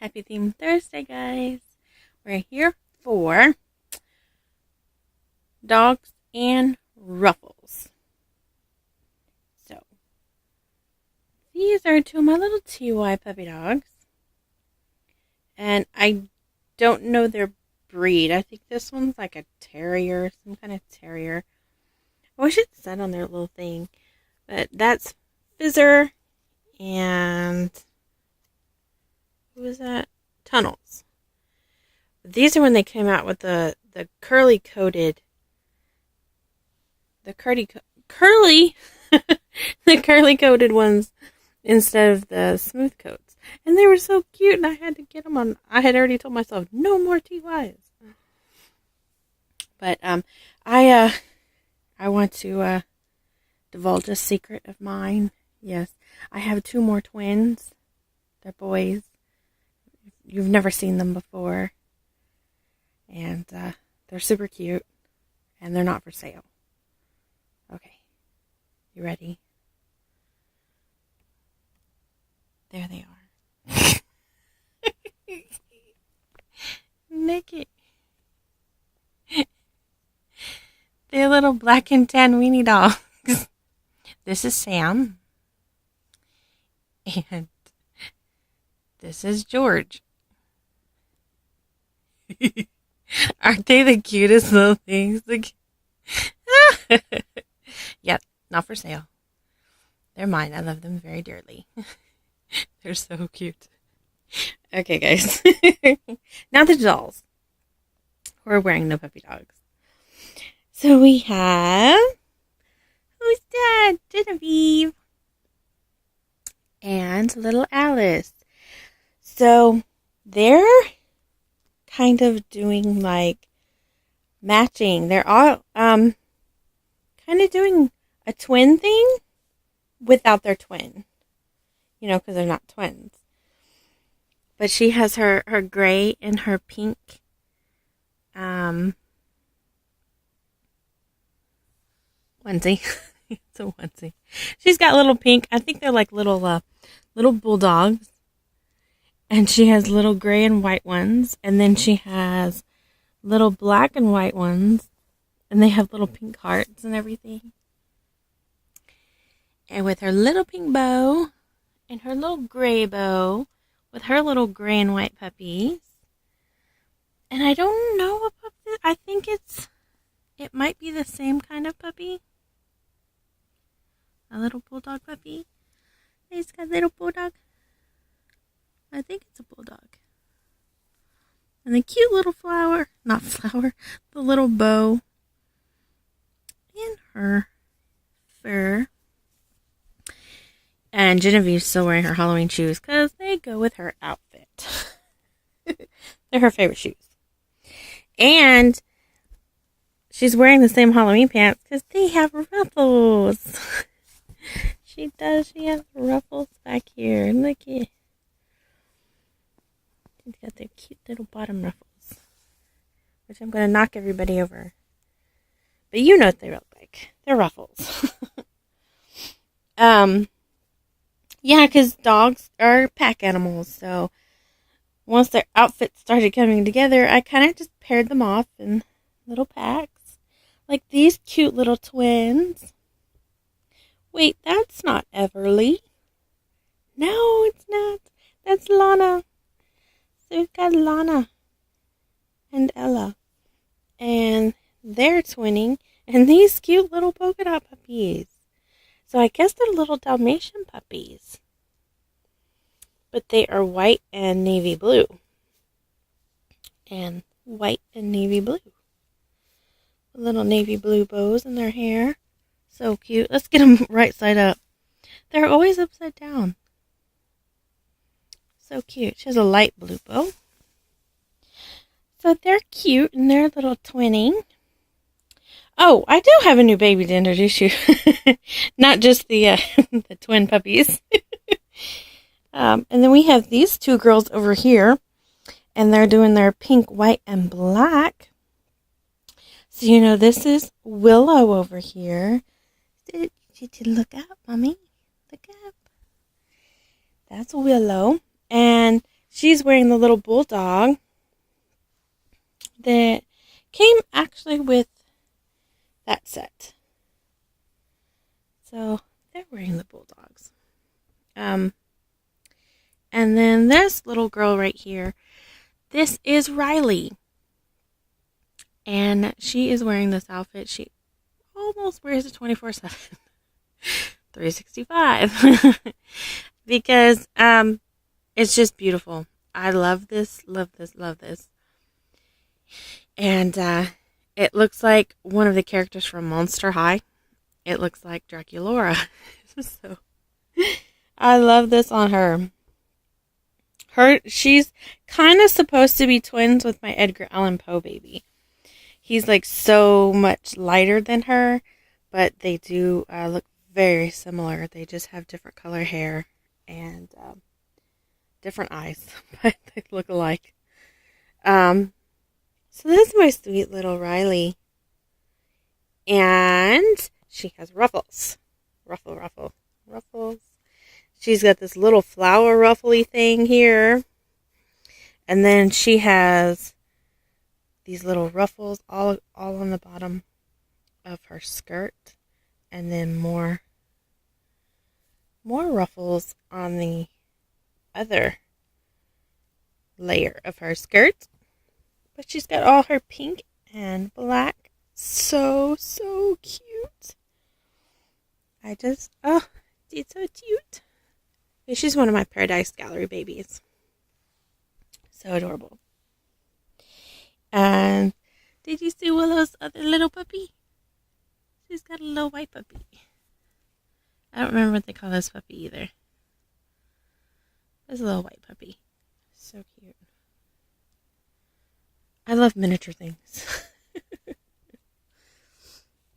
Happy Theme Thursday, guys. We're here for dogs and Ruffles. So, these are two of my little TY puppy dogs. And I don't know their breed. I think this one's like a terrier, some kind of terrier. I wish it said on their little thing. But that's Fizzer and who was that? Tunnels. These are when they came out with the curly coated, the curly the curly coated ones instead of the smooth coats, and they were so cute. And I had to get them on. I had already told myself no more TYs, but I want to divulge a secret of mine. Yes, I have two more twins. They're boys. You've never seen them before. And they're super cute. And they're not for sale. Okay. You ready? There they are. Nikki. They're little black and tan weenie dogs. This is Sam. And this is George. Aren't they the cutest little things? Yep, not for sale. They're mine. I love them very dearly. They're so cute. Okay, guys. Now the dolls. We're wearing no puppy dogs. So we have... Who's that? Genevieve. And little Alice. So they're kind of doing like matching. They're all kind of doing a twin thing without their twin. You know, because they're not twins. But she has her gray and her pink onesie. It's a onesie. She's got little pink. I think they're like little bulldogs. And she has little gray and white ones. And then she has little black and white ones. And they have little pink hearts and everything. And with her little pink bow and her little gray bow with her little gray and white puppies. And I don't know what puppy. I think it might be the same kind of puppy. A little bulldog puppy. He's got a little bulldog. I think it's a bulldog. And the cute little the little bow in her fur. And Genevieve's still wearing her Halloween shoes because they go with her outfit. They're her favorite shoes. And she's wearing the same Halloween pants because they have ruffles. She does. She has ruffles back here. Look at. She's got their cute little bottom ruffles, which I'm going to knock everybody over. But you know what they look like. They're ruffles. Yeah, because dogs are pack animals. So once their outfits started coming together, I kind of just paired them off in little packs. Like these cute little twins. Wait, that's not Everly. No, it's not. That's Lana. So we've got Lana and Ella. And they're twinning. And these cute little polka dot puppies. So I guess they're little Dalmatian puppies. But they are white and navy blue. And white and navy blue. Little navy blue bows in their hair. So cute. Let's get them right side up. They're always upside down. So cute. She has a light blue bow. So they're cute and they're little twinning. Oh, I do have a new baby to introduce you. Not just the the twin puppies. And then we have these two girls over here. And they're doing their pink, white, and black. So, you know, this is Willow over here. Did you look up, Mommy? Look up. That's Willow. And she's wearing the little bulldog that came actually with that set. So they're wearing the bulldogs. And then this little girl right here, this is Riley. And she is wearing this outfit. She almost wears it 24/7. 365. Because it's just beautiful. I love this, love this, love this. And it looks like one of the characters from Monster High. It looks like Draculaura. So I love this on her. She's kind of supposed to be twins with my Edgar Allan Poe baby. He's like so much lighter than her, but they do look very similar. They just have different color hair and different eyes, but they look alike. So this is my sweet little Riley. And she has Ruffles. Ruffles. She's got this little flower ruffly thing here. And then she has these little ruffles all on the bottom of her skirt. And then more ruffles on the other layer of her skirt. But she's got all her pink and black. So cute. She's so cute. She's one of my Paradise Gallery babies. So adorable. And did you see Willow's other little puppy? She's got a little white puppy. I don't remember what they call this puppy either. It's a little white puppy. So cute. I love miniature things.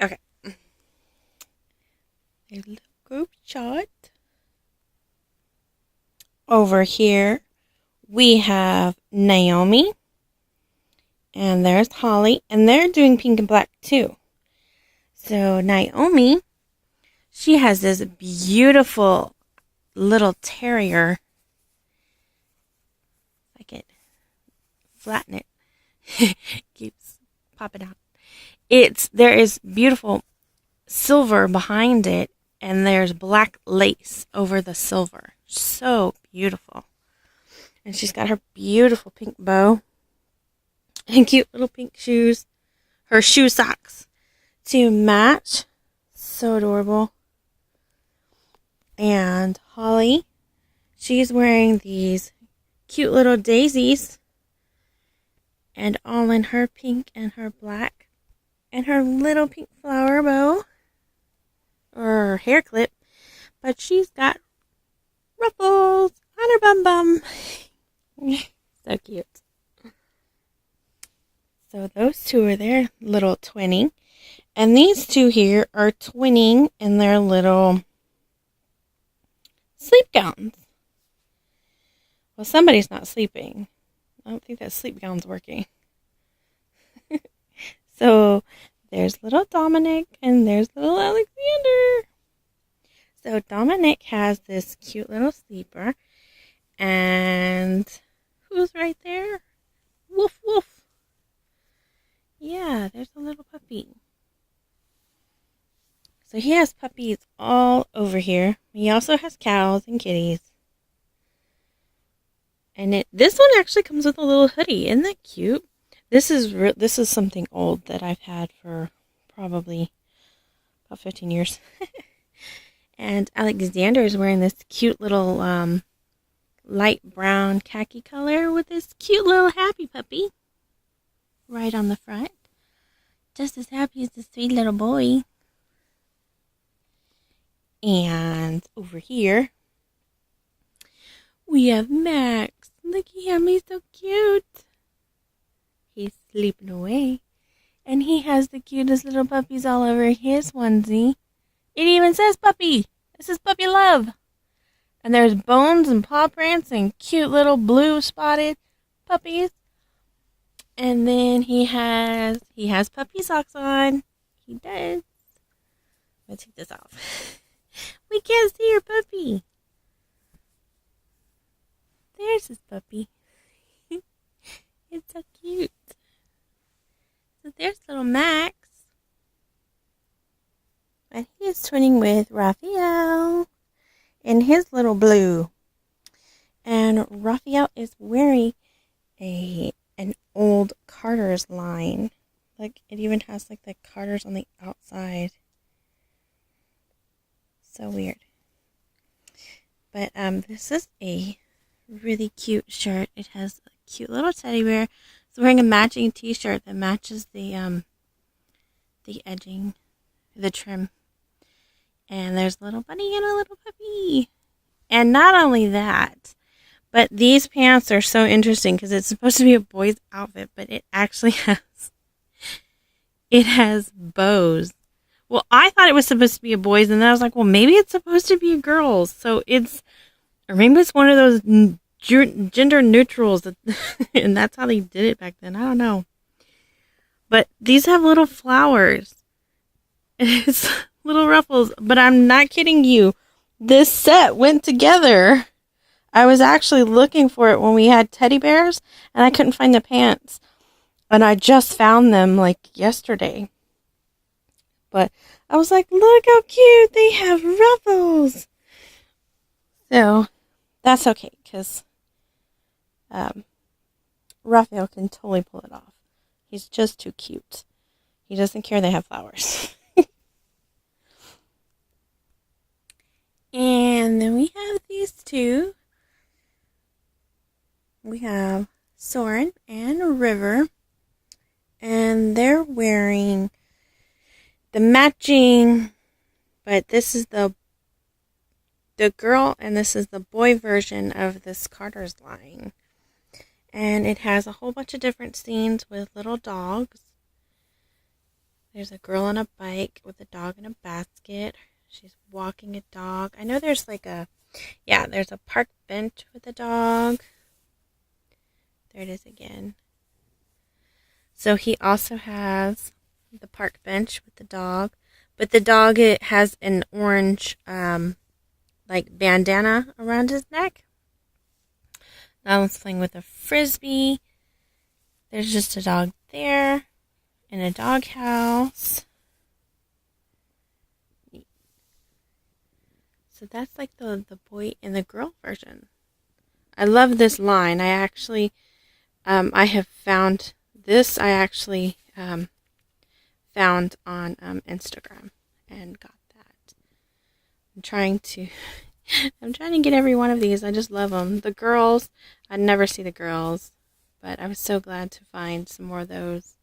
Okay. A little group shot. Over here, we have Naomi. And there's Holly. And they're doing pink and black too. So Naomi, she has this beautiful little terrier. I can flatten it. Keeps popping out. There is beautiful silver behind it, and there's black lace over the silver. So beautiful. And she's got her beautiful pink bow and cute little pink shoes. Her shoe socks to match. So adorable. And Holly, she's wearing these cute little daisies. And all in her pink and her black. And her little pink flower bow. Or her hair clip. But she's got ruffles on her bum. So cute. So those two are their little twinning. And these two here are twinning in their little sleep gowns. Well, somebody's not sleeping. I don't think that sleep gown's working. So there's little Dominic and there's little Alexander. So Dominic has this cute little sleeper. And who's right there? Woof, woof. Yeah, there's a little puppy. So he has puppies all over here. He also has cows and kitties. And this one actually comes with a little hoodie. Isn't that cute? This is something old that I've had for probably about 15 years. And Alexander is wearing this cute little light brown khaki color with this cute little happy puppy right on the front. Just as happy as the sweet little boy. And over here, we have Max. Look at him, he's so cute. He's sleeping away. And he has the cutest little puppies all over his onesie. It even says puppy. This is Puppy Love. And there's bones and paw prints and cute little blue spotted puppies. And then he has puppy socks on. He does. Let's take this off. We can't see your puppy. There's There's his puppy. It's so cute. So there's little Max. And he is twinning with Raphael in his little blue. And Raphael is wearing an old Carter's line. Like, it even has like the Carters on the outside. So weird. But this is a really cute shirt. It has a cute little teddy bear. It's wearing a matching t-shirt that matches the edging, the trim. And there's a little bunny and a little puppy. And not only that, but these pants are so interesting because it's supposed to be a boy's outfit, but it actually has bows. Well, I thought it was supposed to be a boy's, and then I was like, well, maybe it's supposed to be a girl's. So or maybe it's one of those gender neutrals, and that's how they did it back then. I don't know. But these have little flowers. It's little ruffles, but I'm not kidding you. This set went together. I was actually looking for it when we had teddy bears, and I couldn't find the pants. And I just found them, like, yesterday. But I was like, look how cute, they have ruffles. So, that's okay, because Raphael can totally pull it off. He's just too cute. He doesn't care they have flowers. And then we have these two. We have Soren and River. And they're wearing the matching, but this is the girl and this is the boy version of this Carter's line. And it has a whole bunch of different scenes with little dogs. There's a girl on a bike with a dog in a basket. She's walking a dog. I know there's there's a park bench with a dog. There it is again. So he also has the park bench with the dog. But the dog, it has an orange bandana around his neck. That one's playing with a frisbee. There's just a dog there in a doghouse. So that's like the boy and the girl version. I love this line. I actually, I have found this. I actually found on Instagram and got that. I'm trying to get every one of these. I just love them. The girls, I never see the girls, but I was so glad to find some more of those.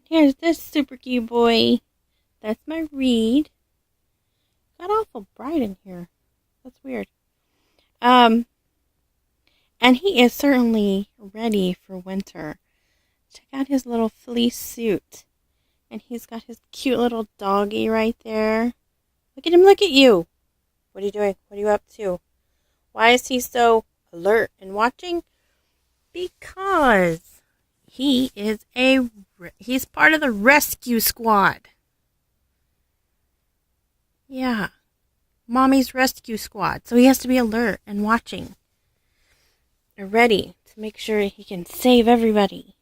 Here's this super cute boy. That's my Reed. Got awful bright in here. That's weird. And he is certainly ready for winter. Check out his little fleece suit. And he's got his cute little doggy right there. Look at him, look at you. What are you doing? What are you up to? Why is he so alert and watching? Because he's part of the rescue squad. Yeah. Mommy's rescue squad. So he has to be alert and watching. And ready to make sure he can save everybody.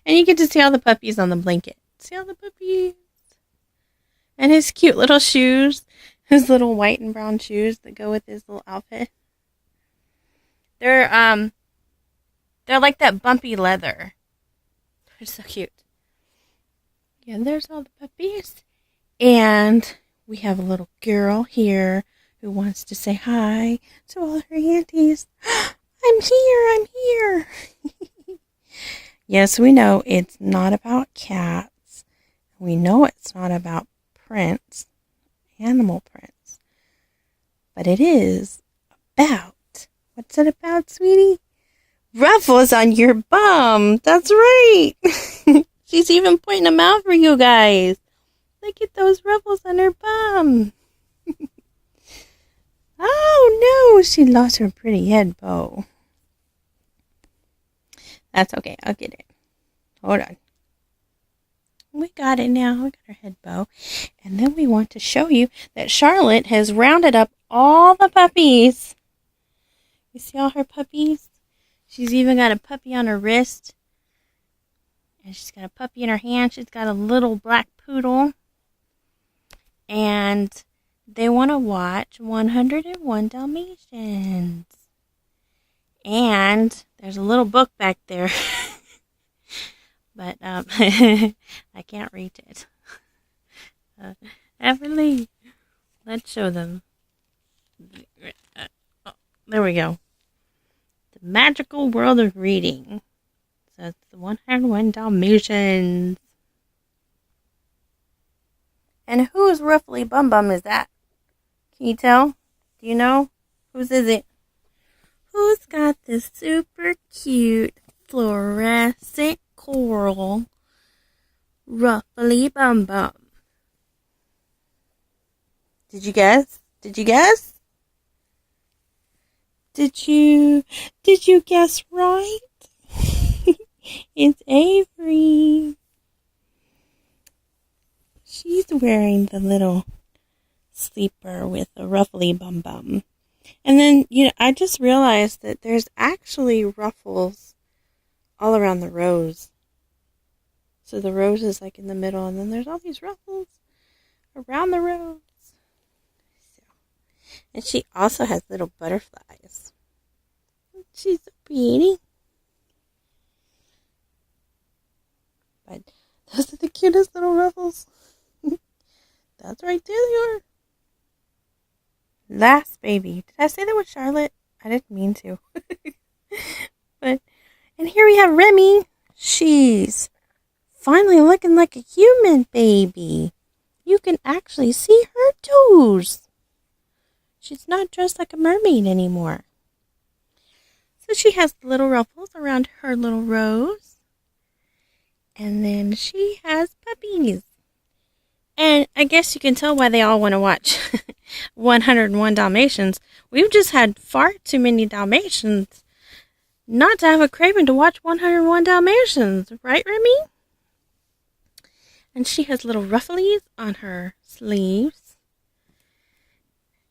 And you get to see all the puppies on the blanket. See all the puppies. And his cute little shoes. His little white and brown shoes that go with his little outfit. They're like that bumpy leather. They're so cute. Yeah, there's all the puppies. And we have a little girl here who wants to say hi to all her aunties. I'm here. Yes, we know it's not about cats. We know it's not about prints, animal prints. But it is about, what's it about, sweetie? Ruffles on your bum. That's right. She's even pointing them out for you guys. Look at those ruffles on her bum. Oh no, she lost her pretty head bow. That's okay, I'll get it. Hold on. We got it now. We got our head bow. And then we want to show you that Charlotte has rounded up all the puppies. You see all her puppies? She's even got a puppy on her wrist. And she's got a puppy in her hand. She's got a little black poodle. And they want to watch 101 Dalmatians. And there's a little book back there. But I can't read it. Everly, let's show them. There we go. The Magical World of Reading. So it's the 101 Dalmatians. And whose Ruffly Bum Bum is that? Can you tell? Do you know? Whose is it? Who's got this super cute fluorescent coral Ruffly Bum Bum? Did you guess? Did you guess? Did you guess right? It's Avery. She's wearing the little sleeper with a ruffly bum bum. And then, I just realized that there's actually ruffles all around the rose. So the rose is like in the middle, and then there's all these ruffles around the rose. And she also has little butterflies. She's so pretty. But those are the cutest little ruffles. That's right, there they are. Last baby. Did I say that was Charlotte? I didn't mean to. And here we have Remy. She's finally looking like a human baby. You can actually see her toes. She's not dressed like a mermaid anymore. So she has little ruffles around her little rose. And then she has puppies. And I guess you can tell why they all want to watch 101 Dalmatians. We've just had far too many Dalmatians not to have a craving to watch 101 Dalmatians. Right, Remy? And she has little rufflies on her sleeves.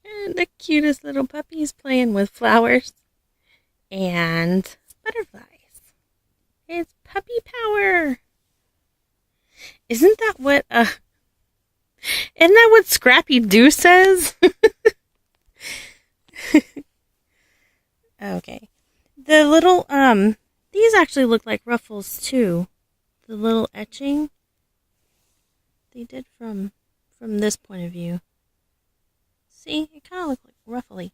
And the cutest little puppies playing with flowers and butterflies. It's puppy power. Isn't that what Scrappy Doo says? Okay. The little these actually look like ruffles too. The little etching they did from this point of view. See, it kind of looks like ruffly.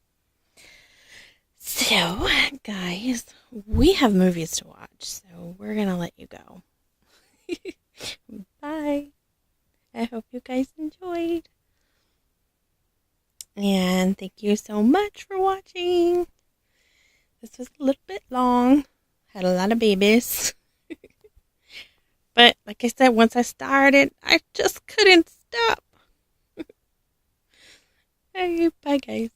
So, guys, we have movies to watch, so we're gonna let you go. Bye. I hope you guys enjoyed. And thank you so much for watching. This was a little bit long. Had a lot of babies. But like I said, once I started, I just couldn't stop. Hey, bye guys.